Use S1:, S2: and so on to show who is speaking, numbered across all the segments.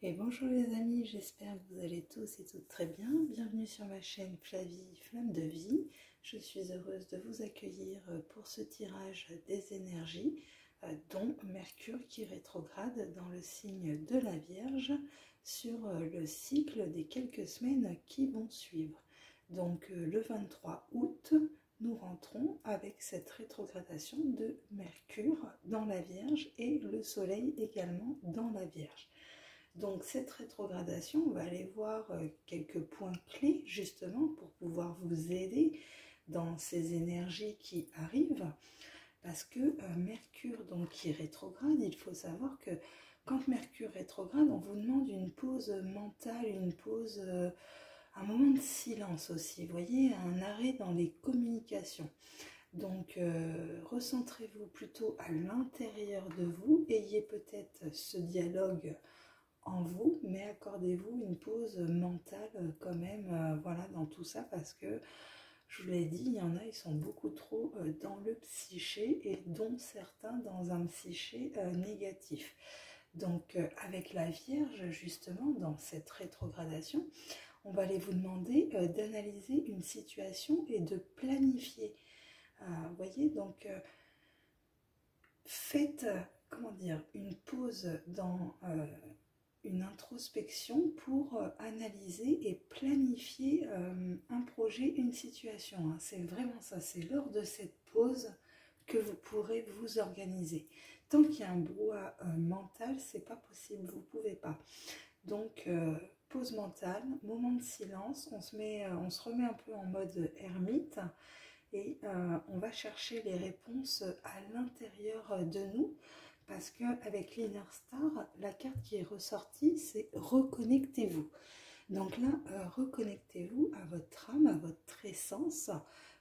S1: Et bonjour les amis, j'espère que vous allez tous et toutes très bien. Bienvenue sur ma chaîne Flavie Flamme de Vie. Je suis heureuse de vous accueillir pour ce tirage des énergies, dont Mercure qui rétrograde dans le signe de la Vierge sur le cycle des quelques semaines qui vont suivre. Donc le 23 août, nous rentrons avec cette rétrogradation de Mercure dans la Vierge et le Soleil également dans la Vierge. Donc cette rétrogradation, on va aller voir quelques points clés justement pour pouvoir vous aider dans ces énergies qui arrivent. Parce que Mercure donc qui rétrograde, il faut savoir que quand Mercure rétrograde, on vous demande une pause mentale, une pause, un moment de silence aussi, vous voyez, un arrêt dans les communications. Donc recentrez-vous plutôt à l'intérieur de vous, ayez peut-être ce dialogue en vous, mais accordez-vous une pause mentale quand même, voilà, dans tout ça, parce que je vous l'ai dit, il y en a, ils sont beaucoup trop dans le psyché, et dont certains dans un psyché négatif. Donc avec la Vierge, justement, dans cette rétrogradation, on va aller vous demander d'analyser une situation et de planifier. Vous voyez, donc faites, comment dire, une pause dans une introspection pour analyser et planifier un projet, une situation. Hein. C'est vraiment ça, c'est lors de cette pause que vous pourrez vous organiser. Tant qu'il y a un brouhaha mental, c'est pas possible, vous pouvez pas. Donc pause mentale, moment de silence, on se remet un peu en mode ermite et on va chercher les réponses à l'intérieur de nous. Parce qu'avec l'Inner Star, la carte qui est ressortie, c'est reconnectez-vous. Donc là, reconnectez-vous à votre âme, à votre essence,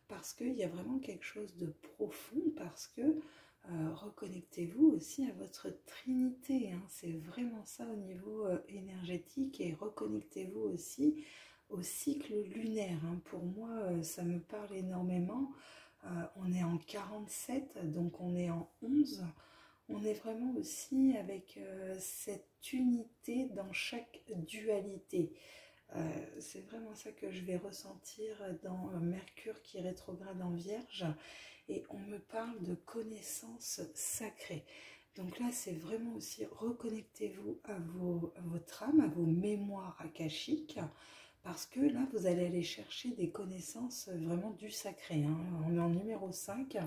S1: parce qu'il y a vraiment quelque chose de profond, parce que reconnectez-vous aussi à votre trinité. Hein, c'est vraiment ça au niveau énergétique, et reconnectez-vous aussi au cycle lunaire. Hein. Pour moi, ça me parle énormément. On est en 47, donc on est en 11. On est vraiment aussi avec cette unité dans chaque dualité. C'est vraiment ça que je vais ressentir dans Mercure qui rétrograde en Vierge. Et on me parle de connaissances sacrées. Donc là, c'est vraiment aussi reconnectez-vous à votre âme, à vos mémoires akashiques. Parce que là, vous allez aller chercher des connaissances vraiment du sacré. Hein. On est en numéro 5.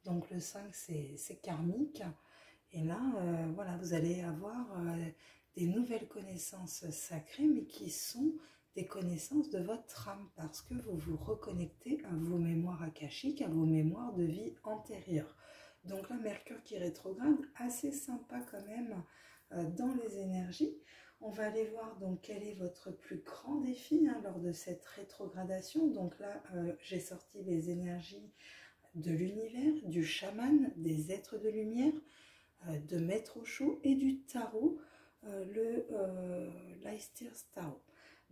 S1: Donc le 5, c'est karmique. Et là, voilà, vous allez avoir des nouvelles connaissances sacrées, mais qui sont des connaissances de votre âme, parce que vous vous reconnectez à vos mémoires akashiques, à vos mémoires de vie antérieure. Donc là, Mercure qui rétrograde, assez sympa quand même dans les énergies. On va aller voir donc quel est votre plus grand défi hein, lors de cette rétrogradation. Donc là, j'ai sorti les énergies de l'univers, du chaman, des êtres de lumière, de Maître Osho et du tarot, le Leicester Tarot.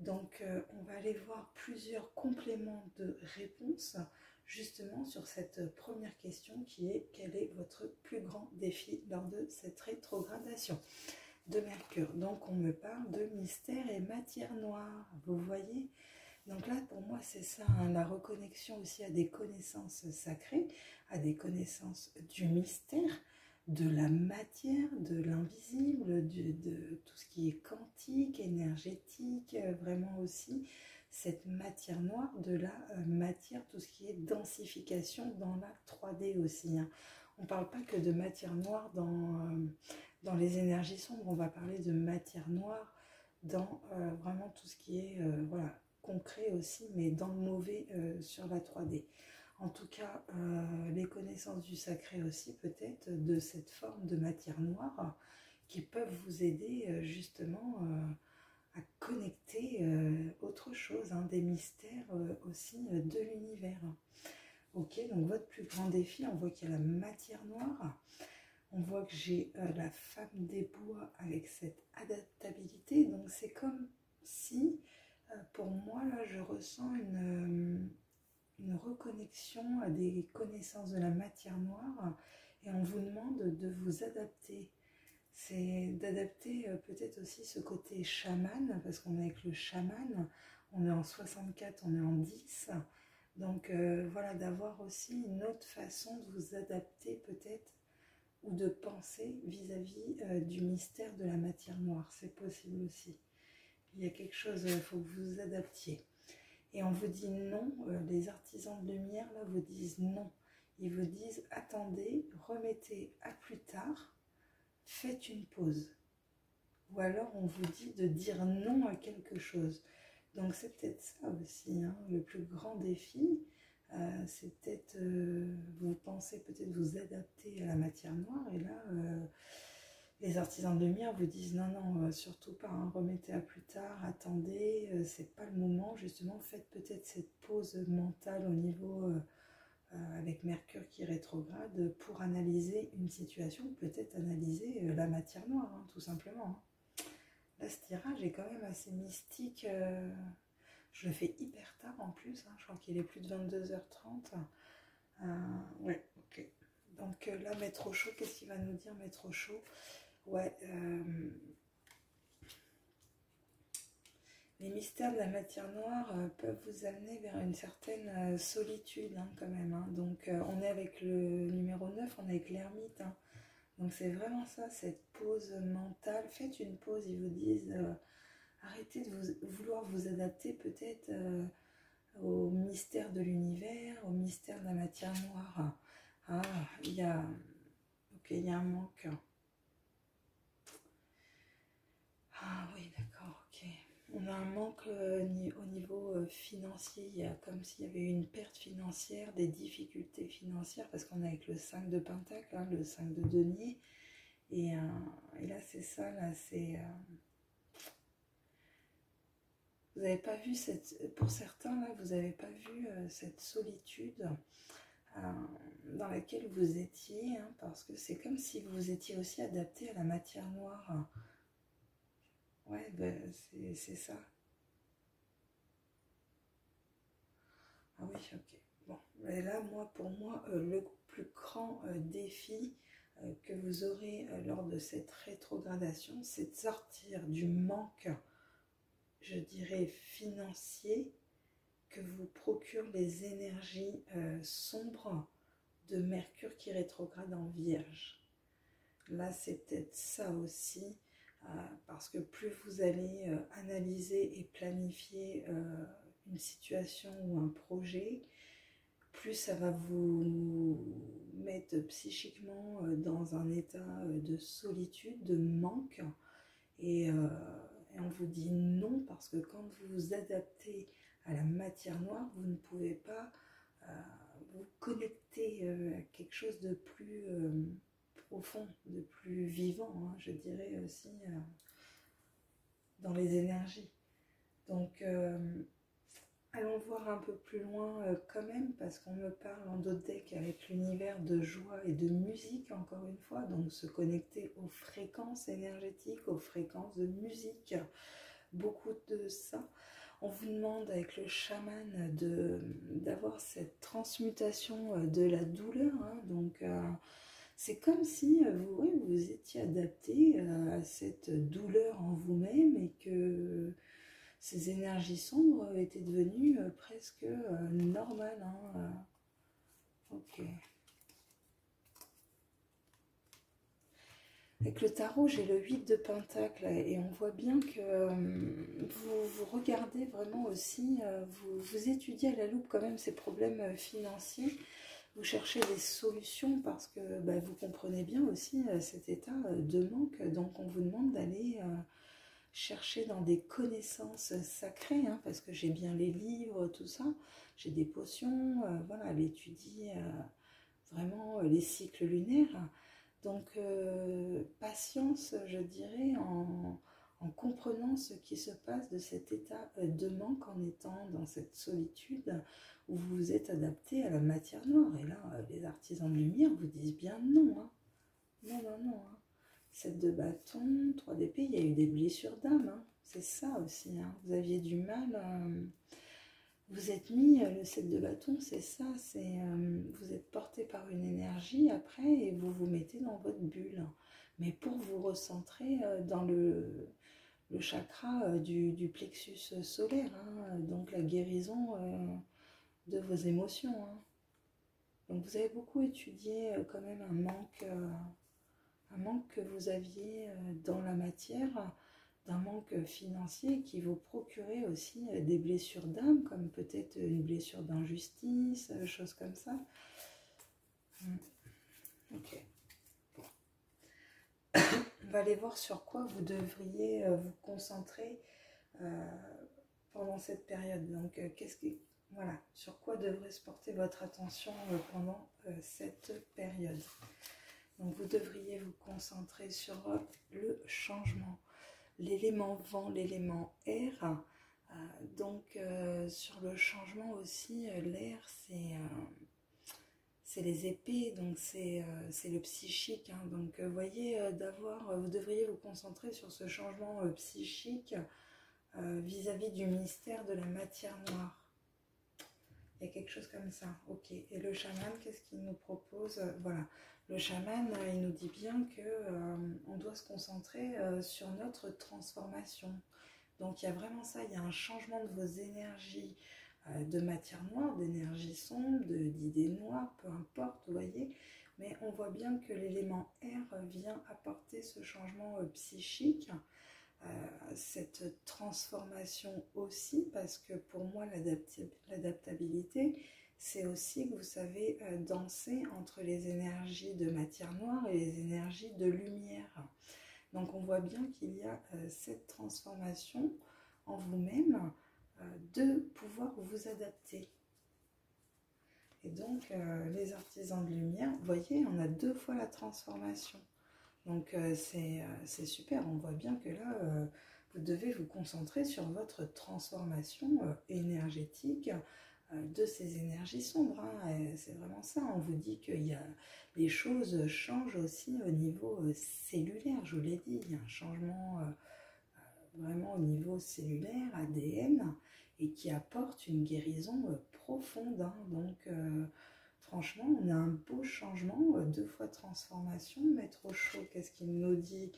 S1: Donc on va aller voir plusieurs compléments de réponses justement sur cette première question qui est quel est votre plus grand défi lors de cette rétrogradation de Mercure. Donc on me parle de mystère et matière noire, vous voyez. Donc là, pour moi, c'est ça, hein, la reconnexion aussi à des connaissances sacrées, à des connaissances du mystère, de la matière, de l'invisible, de tout ce qui est quantique, énergétique, vraiment aussi cette matière noire, de la matière, tout ce qui est densification dans la 3D aussi. Hein. On ne parle pas que de matière noire dans les énergies sombres, on va parler de matière noire dans vraiment tout ce qui est voilà, concret aussi, mais dans le mauvais sur la 3D. En tout cas, les connaissances du sacré aussi, peut-être, de cette forme de matière noire, qui peuvent vous aider justement à connecter autre chose, hein, des mystères aussi de l'univers. Ok, donc votre plus grand défi, on voit qu'il y a la matière noire, on voit que j'ai la femme des bois avec cette adaptabilité, donc c'est comme si, pour moi, là, je ressens une reconnexion à des connaissances de la matière noire et on vous demande de vous adapter. c'est d'adapter peut-être aussi ce côté chaman, parce qu'on est avec le chaman, on est en 64, on est en 10. Donc voilà, d'avoir aussi une autre façon de vous adapter peut-être, ou de penser vis-à-vis du mystère de la matière noire. C'est possible aussi. Il y a quelque chose, il faut que vous vous adaptiez. Et on vous dit non, les artisans de lumière là vous disent non. Ils vous disent attendez, remettez à plus tard, faites une pause. Ou alors on vous dit de dire non à quelque chose. Donc c'est peut-être ça aussi, hein, le plus grand défi. C'est peut-être, vous pensez peut-être vous adapter à la matière noire, et là, les artisans de lumière vous disent non, non, surtout pas, hein, remettez à plus tard, attendez, c'est pas le moment, justement, faites peut-être cette pause mentale au niveau, avec Mercure qui rétrograde, pour analyser une situation, peut-être analyser la matière noire, hein, tout simplement. Hein. Là, ce tirage est quand même assez mystique. Je le fais hyper tard en plus, hein, je crois qu'il est plus de 22h30. Ouais, ok. Donc là, Maître Chaud, qu'est-ce qu'il va nous dire, Maître Chaud? Ouais, les mystères de la matière noire peuvent vous amener vers une certaine solitude, hein, quand même. Hein. Donc on est avec le numéro 9, on est avec l'ermite. Hein. Donc c'est vraiment ça, cette pause mentale. Faites une pause, ils vous disent... arrêtez de vouloir vous adapter peut-être au mystère de l'univers, au mystère de la matière noire. Ah, il y a... Ok, il y a un manque. Ah oui, d'accord, ok. On a un manque au niveau financier. Il y a comme s'il y avait eu une perte financière, des difficultés financières, parce qu'on est avec le 5 de Pentacle, hein, le 5 de Denier. Et là, c'est ça, là, c'est... Vous n'avez pas vu cette, pour certains là, vous n'avez pas vu cette solitude dans laquelle vous étiez, hein, parce que c'est comme si vous étiez aussi adapté à la matière noire. Ouais, ben, c'est ça. Ah oui, ok. Bon, mais là, moi, pour moi, le plus grand défi que vous aurez lors de cette rétrogradation, c'est de sortir du manque, je dirais, financier, que vous procurent les énergies sombres de Mercure qui rétrograde en Vierge. Là, c'est peut-être ça aussi, parce que plus vous allez analyser et planifier une situation ou un projet, plus ça va vous mettre psychiquement dans un état de solitude, de manque, et on vous dit non, parce que quand vous vous adaptez à la matière noire, vous ne pouvez pas vous connecter à quelque chose de plus profond, de plus vivant, hein, je dirais aussi, dans les énergies. Donc, allons voir un peu plus loin quand même, parce qu'on me parle en d'autres decks avec l'univers de joie et de musique, encore une fois, donc se connecter aux fréquences énergétiques, aux fréquences de musique, beaucoup de ça. On vous demande avec le chaman d'avoir cette transmutation de la douleur, hein, donc c'est comme si vous étiez adapté à cette douleur en vous-même, et que ces énergies sombres étaient devenues presque normales. Hein, ok. Avec le tarot, j'ai le 8 de Pentacle, et on voit bien que vous regardez vraiment aussi, vous étudiez à la loupe quand même ces problèmes financiers, vous cherchez des solutions, parce que vous comprenez bien aussi cet état de manque. Donc on vous demande d'aller chercher dans des connaissances sacrées, hein, parce que j'ai bien les livres, tout ça, j'ai des potions, voilà, elle étudie vraiment les cycles lunaires. Donc, patience, je dirais, en comprenant ce qui se passe de cet état de manque, en étant dans cette solitude où vous vous êtes adapté à la matière noire. Et là, les artisans de lumière vous disent bien non. Hein. Non, non, non. Hein. 7 de bâton, 3 d'épée, il y a eu des blessures d'âme. Hein. C'est ça aussi. Hein. Vous aviez du mal... vous êtes mis, le 7 de bâton, c'est ça, c'est vous êtes porté par une énergie après, et vous vous mettez dans votre bulle. mais pour vous recentrer dans le chakra du plexus solaire, hein, donc la guérison de vos émotions. Hein. Donc vous avez beaucoup étudié quand même un manque que vous aviez dans la matière, d'un manque financier qui vous procurait aussi des blessures d'âme, comme peut-être une blessure d'injustice, choses comme ça. Ok. On va aller voir sur quoi vous devriez vous concentrer pendant cette période. Donc, voilà, sur quoi devrait se porter votre attention pendant cette période. Donc, vous devriez vous concentrer sur le changement, l'élément vent, l'élément air. Donc, sur le changement aussi, l'air, c'est les épées, donc c'est le psychique. Hein. Donc, vous voyez, vous devriez vous concentrer sur ce changement psychique vis-à-vis du mystère de la matière noire. Il y a quelque chose comme ça, ok. Et le chaman, qu'est-ce qu'il nous propose? Voilà, le chaman, il nous dit bien qu'on doit se concentrer sur notre transformation. Donc il y a vraiment ça, il y a un changement de vos énergies de matière noire, d'énergie sombre, d'idées noires, peu importe, vous voyez. Mais on voit bien que l'élément air vient apporter ce changement psychique, cette transformation aussi, parce que pour moi l'adaptabilité, c'est aussi que vous savez danser entre les énergies de matière noire et les énergies de lumière. Donc on voit bien qu'il y a cette transformation en vous-même de pouvoir vous adapter. Et donc les artisans de lumière, vous voyez, on a 2 fois la transformation. Donc c'est super, on voit bien que là, vous devez vous concentrer sur votre transformation énergétique de ces énergies sombres. Hein. C'est vraiment ça, on vous dit que les choses changent aussi au niveau cellulaire, je vous l'ai dit, il y a un changement vraiment au niveau cellulaire, ADN, et qui apporte une guérison profonde. Hein. Donc franchement, on a un beau changement, 2 fois transformation. Maître Osho, qu'est-ce qu'il nous dit?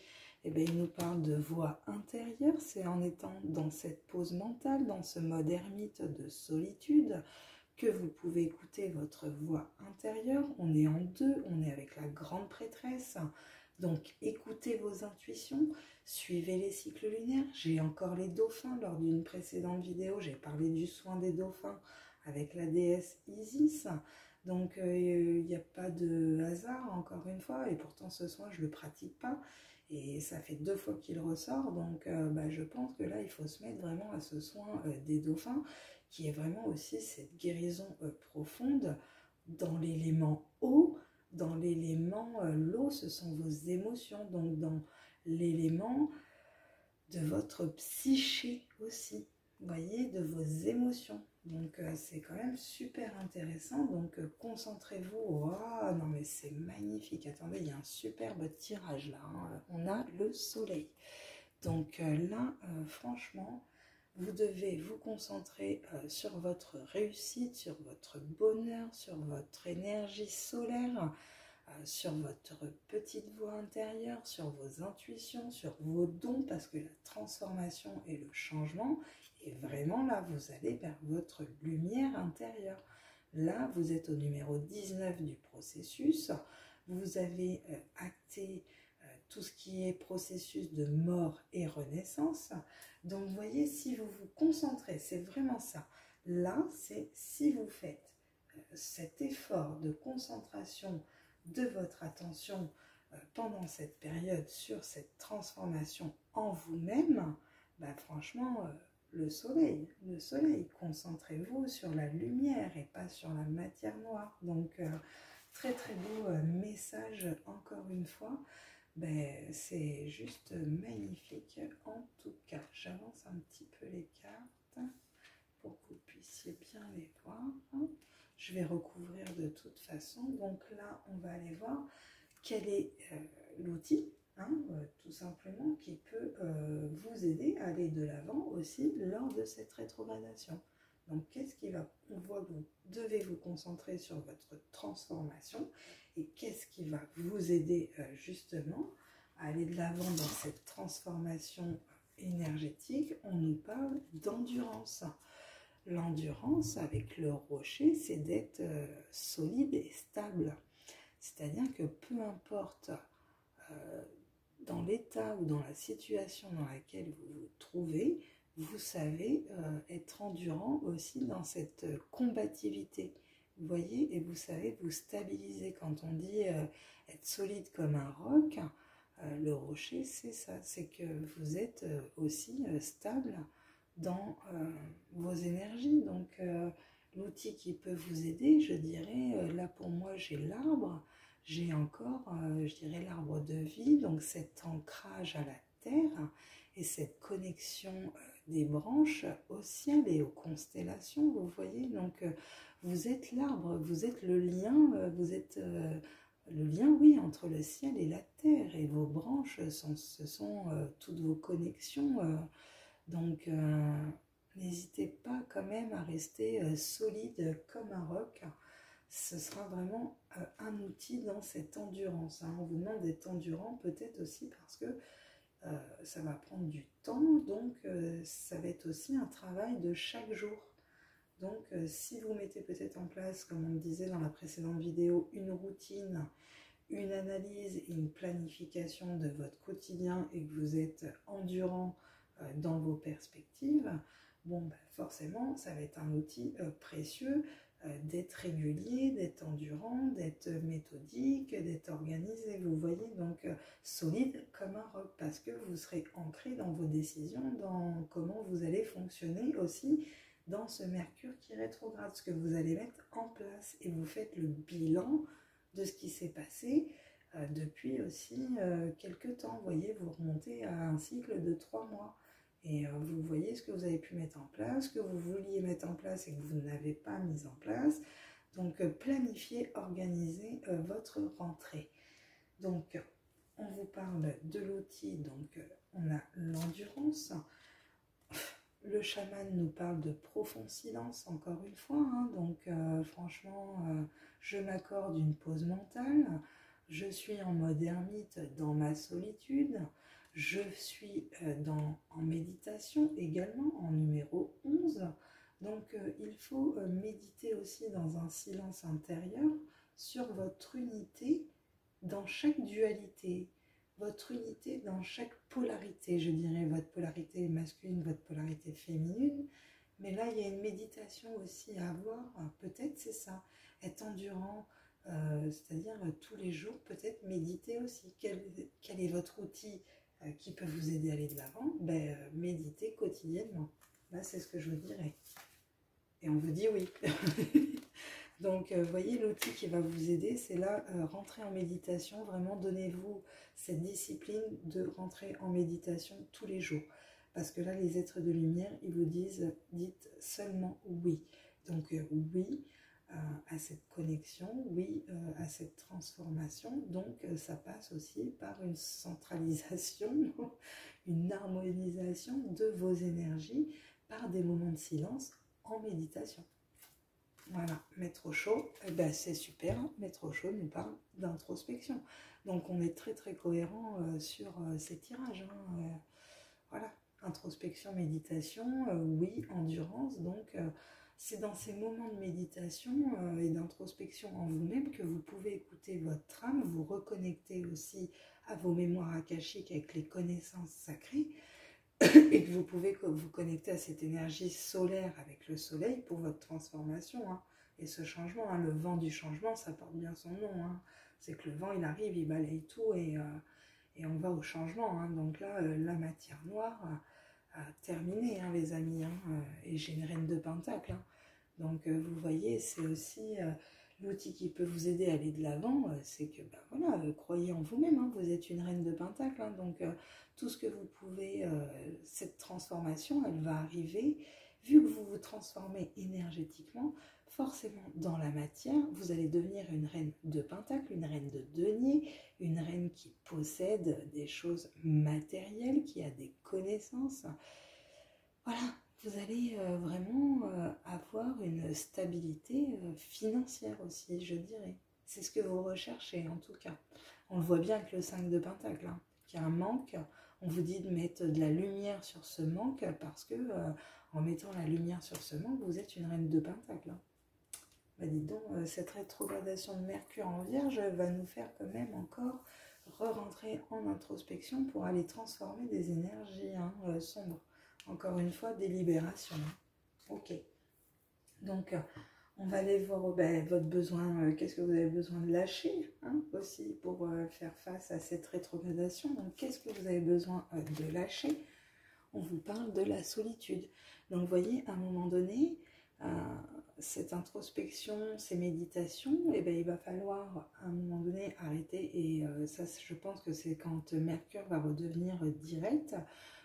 S1: Eh bien, il nous parle de voie intérieure. C'est en étant dans cette pause mentale, dans ce mode ermite de solitude, que vous pouvez écouter votre voix intérieure. On est en 2, on est avec la grande prêtresse. Donc, écoutez vos intuitions, suivez les cycles lunaires. J'ai encore les dauphins. Lors d'une précédente vidéo, j'ai parlé du soin des dauphins avec la déesse Isis. Donc, il n'y a pas de hasard, encore une fois, et pourtant ce soin, je ne le pratique pas, et ça fait 2 fois qu'il ressort, donc je pense que là, il faut se mettre vraiment à ce soin des dauphins, qui est vraiment aussi cette guérison profonde dans l'élément eau, dans l'élément l'eau, ce sont vos émotions, donc dans l'élément de votre psyché aussi. Vous voyez, de vos émotions. Donc c'est quand même super intéressant. Donc concentrez-vous. Oh, non mais c'est magnifique. Attendez, il y a un superbe tirage là. Hein. On a le soleil. Donc là, franchement, vous devez vous concentrer sur votre réussite, sur votre bonheur, sur votre énergie solaire, sur votre petite voix intérieure, sur vos intuitions, sur vos dons, parce que la transformation et le changement, et vraiment là, vous allez vers votre lumière intérieure. Là, vous êtes au numéro 19 du processus. Vous avez acté tout ce qui est processus de mort et renaissance. Donc, vous voyez, si vous vous concentrez, c'est vraiment ça. Là, c'est si vous faites cet effort de concentration de votre attention pendant cette période sur cette transformation en vous-même, franchement, le soleil, concentrez-vous sur la lumière et pas sur la matière noire. Donc, très très beau message encore une fois. C'est juste magnifique. En tout cas, j'avance un petit peu les cartes pour que vous puissiez bien les voir. Je vais recouvrir de toute façon. Donc là, on va aller voir quel est l'outil, tout simplement, qui peut vous aider à aller de l'avant aussi lors de cette rétrogradation. Donc, qu'est-ce qui va... On voit que vous devez vous concentrer sur votre transformation et qu'est-ce qui va vous aider justement à aller de l'avant dans cette transformation énergétique, on nous parle d'endurance. L'endurance avec le rocher, c'est d'être solide et stable. C'est-à-dire que peu importe dans l'état ou dans la situation dans laquelle vous vous trouvez, vous savez être endurant aussi dans cette combativité. Vous voyez, et vous savez vous stabiliser. Quand on dit être solide comme un roc, le rocher, c'est ça, c'est que vous êtes aussi stable dans vos énergies. Donc, l'outil qui peut vous aider, je dirais, là pour moi, j'ai l'arbre, j'ai encore, je dirais, l'arbre de vie, donc cet ancrage à la terre et cette connexion des branches au ciel et aux constellations, vous voyez. Donc, vous êtes l'arbre, vous êtes le lien, vous êtes le lien, oui, entre le ciel et la terre, et vos branches, ce sont toutes vos connexions. Donc, n'hésitez pas quand même à rester solide comme un roc. Ce sera vraiment un outil dans cette endurance. On vous demande d'être endurant peut-être aussi parce que ça va prendre du temps. Donc, ça va être aussi un travail de chaque jour. Donc, si vous mettez peut-être en place, comme on le disait dans la précédente vidéo, une routine, une analyse et une planification de votre quotidien et que vous êtes endurant dans vos perspectives, bon, ben forcément, ça va être un outil précieux d'être régulier, d'être endurant, d'être méthodique, d'être organisé, vous voyez, donc solide comme un roc, parce que vous serez ancré dans vos décisions, dans comment vous allez fonctionner aussi dans ce Mercure qui rétrograde, ce que vous allez mettre en place, et vous faites le bilan de ce qui s'est passé depuis aussi quelques temps. Vous voyez, vous remontez à un cycle de 3 mois. Et vous voyez ce que vous avez pu mettre en place, ce que vous vouliez mettre en place et que vous n'avez pas mis en place. Donc, planifiez, organisez votre rentrée. Donc, on vous parle de l'outil, donc on a l'endurance. Le chaman nous parle de profond silence, encore une fois. Donc, franchement, je m'accorde une pause mentale. Je suis en mode ermite dans ma solitude. Je suis en méditation également, en numéro 11. Donc, il faut méditer aussi dans un silence intérieur sur votre unité dans chaque dualité, votre unité dans chaque polarité, je dirais, votre polarité masculine, votre polarité féminine. Mais là, il y a une méditation aussi à avoir, peut-être c'est ça, être endurant, c'est-à-dire tous les jours, peut-être méditer aussi. Quel est votre outil qui peut vous aider à aller de l'avant? Méditer quotidiennement. Là, c'est ce que je vous dirais. Et on vous dit oui. Donc, vous voyez, l'outil qui va vous aider, c'est là, rentrer en méditation. Vraiment, donnez-vous cette discipline de rentrer en méditation tous les jours. Parce que là, les êtres de lumière, ils vous disent, dites seulement oui. Donc, oui à cette connexion, oui à cette transformation. Donc, ça passe aussi par une centralisation, une harmonisation de vos énergies par des moments de silence en méditation. Voilà, mettre au chaud, c'est super. Mettre au chaud nous parle d'introspection. Donc on est très très cohérent sur ces tirages. Voilà, introspection, méditation, oui, endurance. Donc c'est dans ces moments de méditation et d'introspection en vous-même que vous pouvez écouter votre âme, vous reconnecter aussi à vos mémoires akashiques avec les connaissances sacrées. Et que vous pouvez vous connecter à cette énergie solaire avec le soleil pour votre transformation. Et ce changement, le vent du changement, ça porte bien son nom. C'est que le vent, il arrive, il balaye tout et on va au changement. Donc là, la matière noire a terminé, les amis. Et j'ai une reine de pentacle. Donc vous voyez, c'est aussi l'outil qui peut vous aider à aller de l'avant. C'est que, voilà, croyez en vous-même. Vous êtes une reine de pentacle. Donc tout ce que vous pouvez, cette transformation, elle va arriver. Vu que vous vous transformez énergétiquement, forcément dans la matière, vous allez devenir une reine de pentacle, une reine de denier, une reine qui possède des choses matérielles, qui a des connaissances. Voilà, vous allez vraiment avoir une stabilité financière aussi, je dirais. C'est ce que vous recherchez en tout cas. On le voit bien avec le 5 de pentacle, qu'il y a un manque, on vous dit de mettre de la lumière sur ce manque parce que en mettant la lumière sur ce manque, vous êtes une reine de Pentacle. Bah, dites donc, cette rétrogradation de Mercure en Vierge va nous faire quand même encore re-rentrer en introspection pour aller transformer des énergies sombres. Encore une fois, des libérations. Ok. Donc, on va aller voir votre besoin, qu'est-ce que vous avez besoin de lâcher aussi pour faire face à cette rétrogradation. Donc, qu'est-ce que vous avez besoin de lâcher? On vous parle de la solitude. Donc, vous voyez, à un moment donné, cette introspection, ces méditations, il va falloir à un moment donné arrêter. Et ça, je pense que c'est quand Mercure va redevenir direct,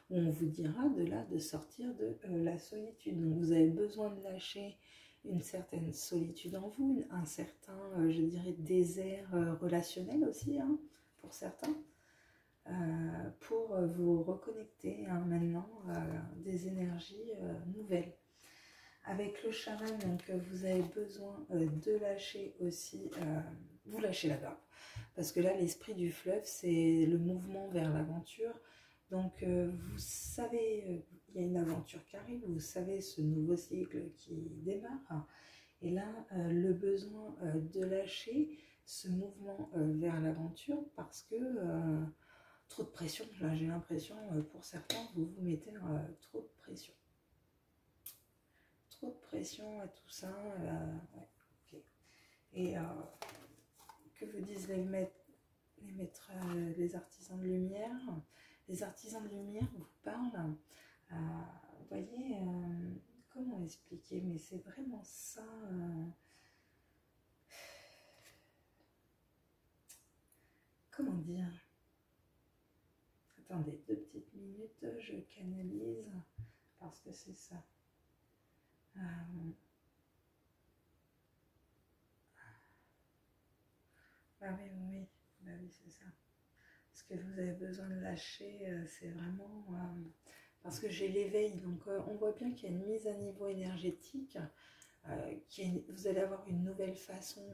S1: où on vous dira de sortir de la solitude. Donc, vous avez besoin de lâcher une certaine solitude en vous, un certain, je dirais, désert relationnel aussi, pour certains, pour vous reconnecter maintenant à des énergies nouvelles. Avec le chaman, donc, vous avez besoin de lâcher aussi, vous lâchez la grappe, parce que là, l'esprit du fleuve, c'est le mouvement vers l'aventure. Donc, vous savez, il y a une aventure qui arrive, vous savez ce nouveau cycle qui démarre. Et là, le besoin de lâcher ce mouvement vers l'aventure parce que trop de pression. Là, j'ai l'impression, pour certains, vous vous mettez trop de pression. Trop de pression à tout ça. Ouais, ok. Et que vous disent les artisans de lumière? Les artisans de lumière vous parlent, vous voyez, comment expliquer, mais c'est vraiment ça. Comment dire? Attendez 2 petites minutes, je canalise, parce que c'est ça. Bah oui, bah oui, c'est ça. Ce que vous avez besoin de lâcher, c'est vraiment... parce que j'ai l'éveil, donc on voit bien qu'il y a une mise à niveau énergétique, vous allez avoir une nouvelle façon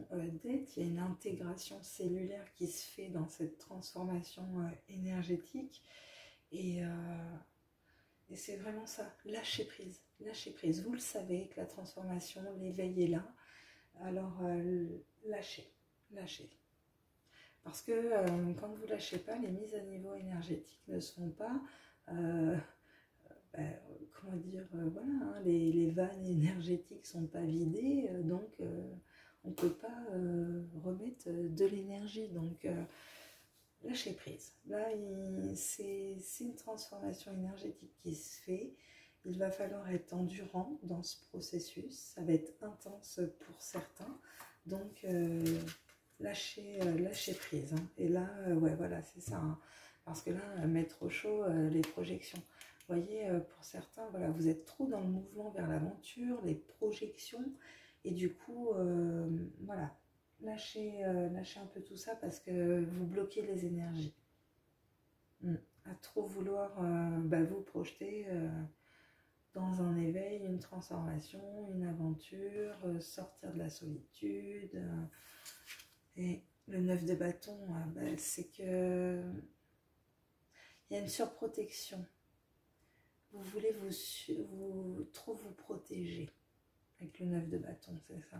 S1: d'être, il y a une intégration cellulaire qui se fait dans cette transformation énergétique, et c'est vraiment ça, lâcher prise, lâcher prise. Vous le savez que la transformation, l'éveil est là, alors lâchez, lâchez. Parce que quand vous ne lâchez pas, les mises à niveau énergétiques ne se font pas. Comment dire, voilà, les vannes énergétiques ne sont pas vidées, donc on ne peut pas remettre de l'énergie. Donc lâchez prise. Là, c'est une transformation énergétique qui se fait. Il va falloir être endurant dans ce processus. Ça va être intense pour certains. Donc lâcher prise. Et là, ouais, voilà, c'est ça. Parce que là, mettre au chaud les projections. Vous voyez, pour certains, voilà, vous êtes trop dans le mouvement vers l'aventure, les projections. Et du coup, voilà, lâchez un peu tout ça parce que vous bloquez les énergies. À trop vouloir vous projeter dans un éveil, une transformation, une aventure, sortir de la solitude. Et le 9 de bâton, c'est que il y a une surprotection. Vous voulez trop vous protéger avec le 9 de bâton, c'est ça.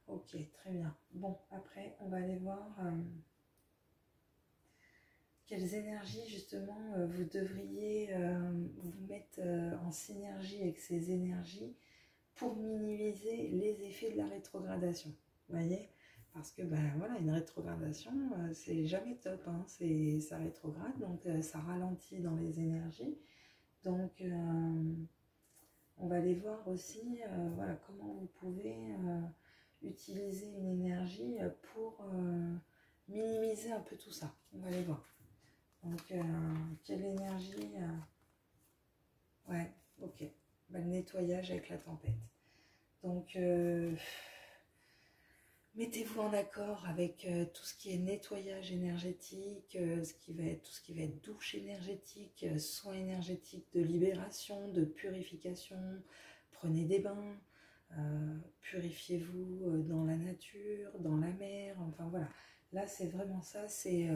S1: Ok, très bien. Bon, après, on va aller voir quelles énergies, justement, vous devriez vous mettre en synergie avec ces énergies pour minimiser les effets de la rétrogradation. Vous voyez? Parce que, voilà, une rétrogradation, c'est jamais top. Ça rétrograde, donc ça ralentit dans les énergies. Donc, on va aller voir aussi, voilà, comment vous pouvez utiliser une énergie pour minimiser un peu tout ça. On va aller voir. Donc, quelle énergie ouais, ok. Le nettoyage avec la tempête. Donc, mettez-vous en accord avec tout ce qui est nettoyage énergétique, tout ce qui va être douche énergétique, soins énergétiques de libération, de purification. Prenez des bains, Purifiez-vous dans la nature, dans la mer, enfin voilà. Là, c'est vraiment ça, c'est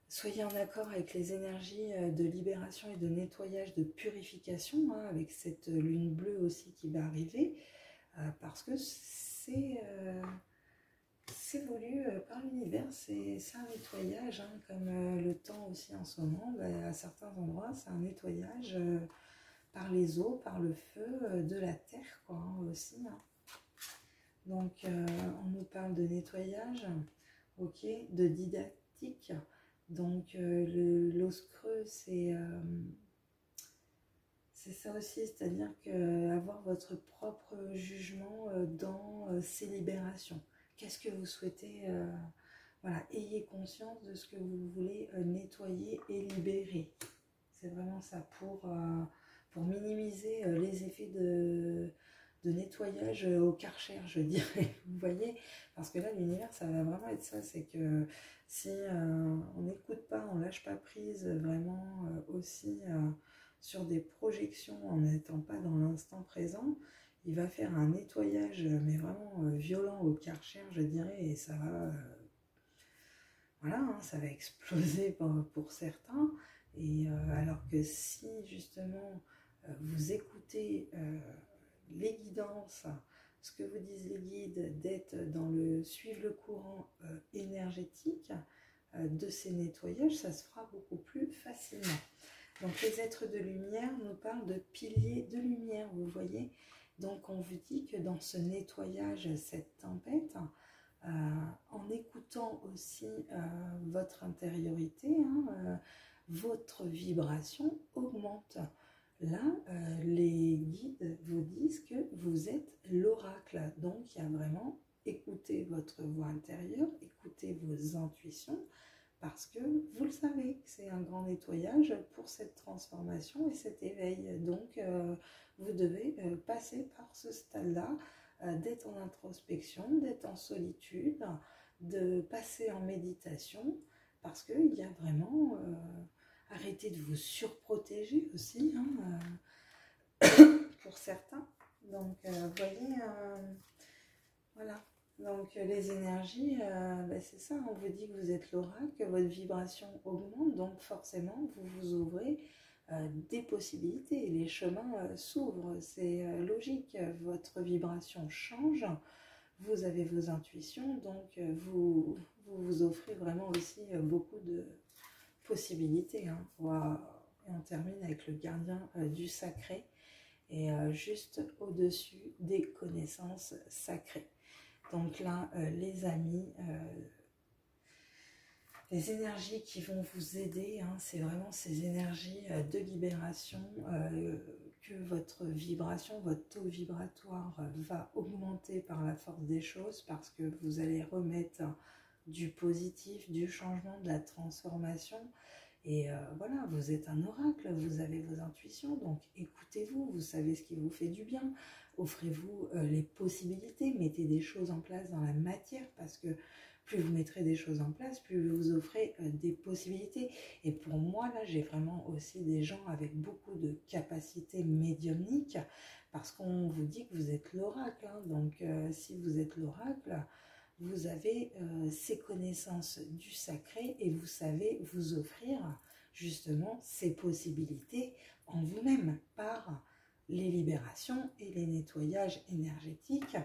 S1: soyez en accord avec les énergies de libération et de nettoyage, de purification, hein, avec cette lune bleue aussi qui va arriver, parce que c'est voulu par l'univers, c'est un nettoyage, hein, comme le temps aussi en ce moment, à certains endroits, c'est un nettoyage par les eaux, par le feu de la terre, quoi, hein, aussi. Hein. Donc, on nous parle de nettoyage, ok, de didactique. Donc, l'os creux, c'est ça aussi, c'est-à-dire que avoir votre propre jugement dans ces libérations. Qu'est-ce que vous souhaitez voilà, ayez conscience de ce que vous voulez nettoyer et libérer. C'est vraiment ça pour minimiser les effets de nettoyage au Karcher, je dirais. Vous voyez, parce que là, l'univers, ça va vraiment être ça. C'est que si on n'écoute pas, on lâche pas prise vraiment aussi sur des projections en n'étant pas dans l'instant présent, il va faire un nettoyage, mais vraiment violent au Karcher, je dirais, et ça va voilà, hein, ça va exploser pour certains. Et alors que si justement vous écoutez les guidances, ce que vous disent les guides, d'être dans le suivre le courant énergétique de ces nettoyages, ça se fera beaucoup plus facilement. Donc les êtres de lumière nous parlent de piliers de lumière, vous voyez. Donc on vous dit que dans ce nettoyage, cette tempête, en écoutant aussi votre intériorité, hein, votre vibration augmente. Là, les guides vous disent que vous êtes l'oracle. Donc, il y a vraiment écoutez votre voix intérieure, écoutez vos intuitions, parce que vous le savez, c'est un grand nettoyage pour cette transformation et cet éveil. Donc, vous devez passer par ce stade-là, d'être en introspection, d'être en solitude, de passer en méditation, parce qu'il y a vraiment... arrêtez de vous surprotéger aussi, hein, pour certains. Donc, vous voyez, voilà. Donc, les énergies, c'est ça, on vous dit que vous êtes l'oracle, que votre vibration augmente, donc forcément, vous vous ouvrez des possibilités, les chemins s'ouvrent, c'est logique, votre vibration change, vous avez vos intuitions, donc vous offrez vraiment aussi beaucoup de possibilités. Hein. Wow. Et on termine avec le gardien du sacré, et juste au-dessus des connaissances sacrées. Donc là, les amis, les énergies qui vont vous aider, hein, c'est vraiment ces énergies de libération, que votre vibration, votre taux vibratoire va augmenter par la force des choses, parce que vous allez remettre du positif, du changement, de la transformation. Et voilà, vous êtes un oracle, vous avez vos intuitions, donc écoutez-vous, vous savez ce qui vous fait du bien, offrez-vous les possibilités, mettez des choses en place dans la matière, parce que plus vous mettrez des choses en place, plus vous offrez des possibilités. Et pour moi, là, j'ai vraiment aussi des gens avec beaucoup de capacités médiumniques, parce qu'on vous dit que vous êtes l'oracle, hein, donc si vous êtes l'oracle, vous avez ces connaissances du sacré et vous savez vous offrir justement ces possibilités en vous-même par les libérations et les nettoyages énergétiques,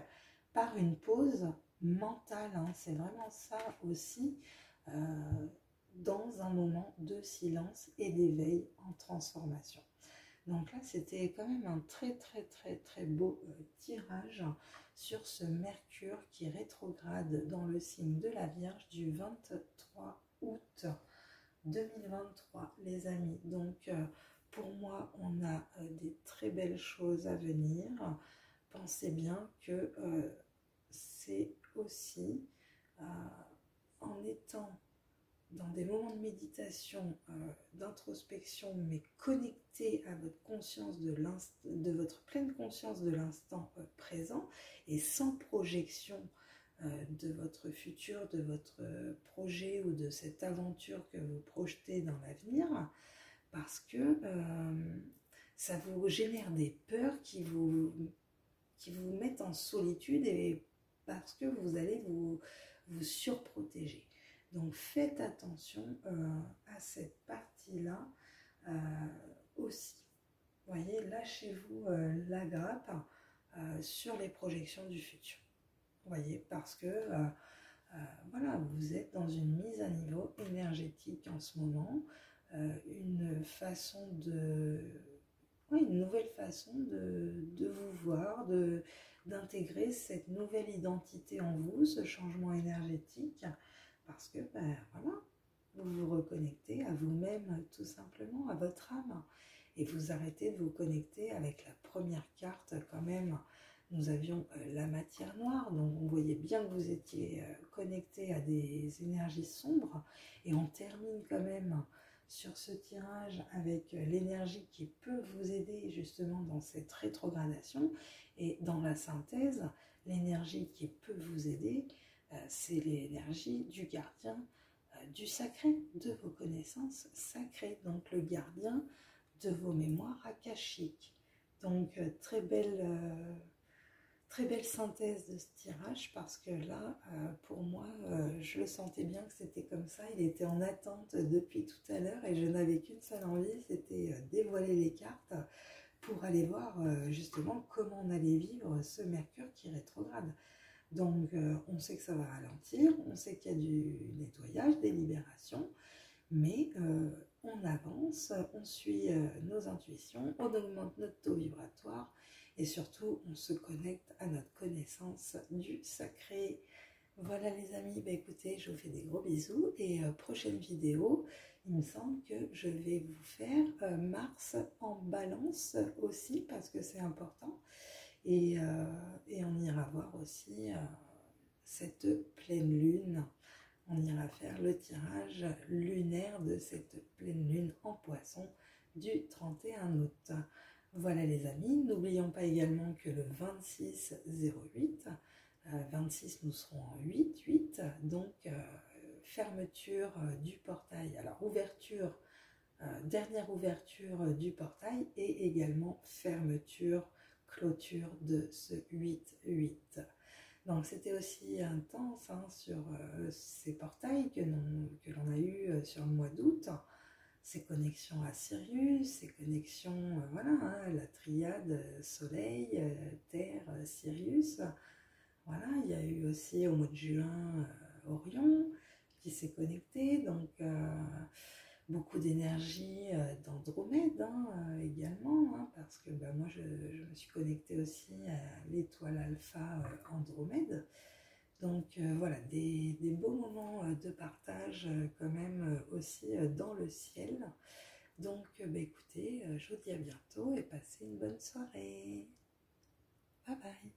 S1: par une pause mentale. Hein. C'est vraiment ça aussi, dans un moment de silence et d'éveil en transformation. Donc là, c'était quand même un très beau tirage sur ce Mercure qui rétrograde dans le signe de la Vierge du 23 août 2023, les amis. Donc, pour moi, on a des très belles choses à venir. Pensez bien que c'est aussi en étant dans des moments de méditation, d'introspection, mais connecté à votre conscience de votre pleine conscience de l'instant présent, et sans projection de votre futur, de votre projet ou de cette aventure que vous projetez dans l'avenir, parce que ça vous génère des peurs qui vous qui vous mettent en solitude et parce que vous allez vous surprotéger. Donc faites attention à cette partie-là aussi. Vous voyez, lâchez-vous la grappe sur les projections du futur. Vous voyez, parce que voilà, vous êtes dans une mise à niveau énergétique en ce moment, une façon de... Oui, une nouvelle façon de vous voir, d'intégrer cette nouvelle identité en vous, ce changement énergétique, parce que, ben, voilà, vous vous reconnectez à vous-même tout simplement, à votre âme, et vous arrêtez de vous connecter avec la première carte quand même. Nous avions la matière noire, donc on voyait bien que vous étiez connecté à des énergies sombres, et on termine quand même sur ce tirage avec l'énergie qui peut vous aider justement dans cette rétrogradation, et dans la synthèse, l'énergie qui peut vous aider, c'est l'énergie du gardien du sacré, de vos connaissances sacrées, donc le gardien de vos mémoires akashiques. Donc très belle synthèse de ce tirage, parce que là, pour moi, je le sentais bien que c'était comme ça. Il était en attente depuis tout à l'heure et je n'avais qu'une seule envie, c'était dévoiler les cartes pour aller voir justement comment on allait vivre ce Mercure qui rétrograde. Donc on sait que ça va ralentir, on sait qu'il y a du nettoyage, des libérations, mais on avance, on suit nos intuitions, on augmente notre taux vibratoire et surtout on se connecte à notre connaissance du sacré. Voilà les amis, bah écoutez, je vous fais des gros bisous et prochaine vidéo, il me semble que je vais vous faire Mars en balance aussi parce que c'est important. Et on ira voir aussi cette pleine lune. On ira faire le tirage lunaire de cette pleine lune en poisson du 31 août. Voilà les amis, n'oublions pas également que le 26/08, 26 nous serons en 8/8, donc fermeture du portail, alors ouverture, dernière ouverture du portail et également fermeture, clôture de ce 8/8. Donc c'était aussi intense hein, sur ces portails que l'on a eu sur le mois d'août, ces connexions à Sirius, ces connexions, voilà, hein, la triade Soleil, Terre, Sirius. Voilà, il y a eu aussi au mois de juin Orion qui s'est connecté, donc beaucoup d'énergie d'Andromède hein, également, hein, parce que bah, moi je me suis connectée aussi à l'étoile alpha Andromède. Donc voilà, des beaux moments de partage quand même aussi dans le ciel. Donc bah, écoutez, je vous dis à bientôt et passez une bonne soirée. Bye bye.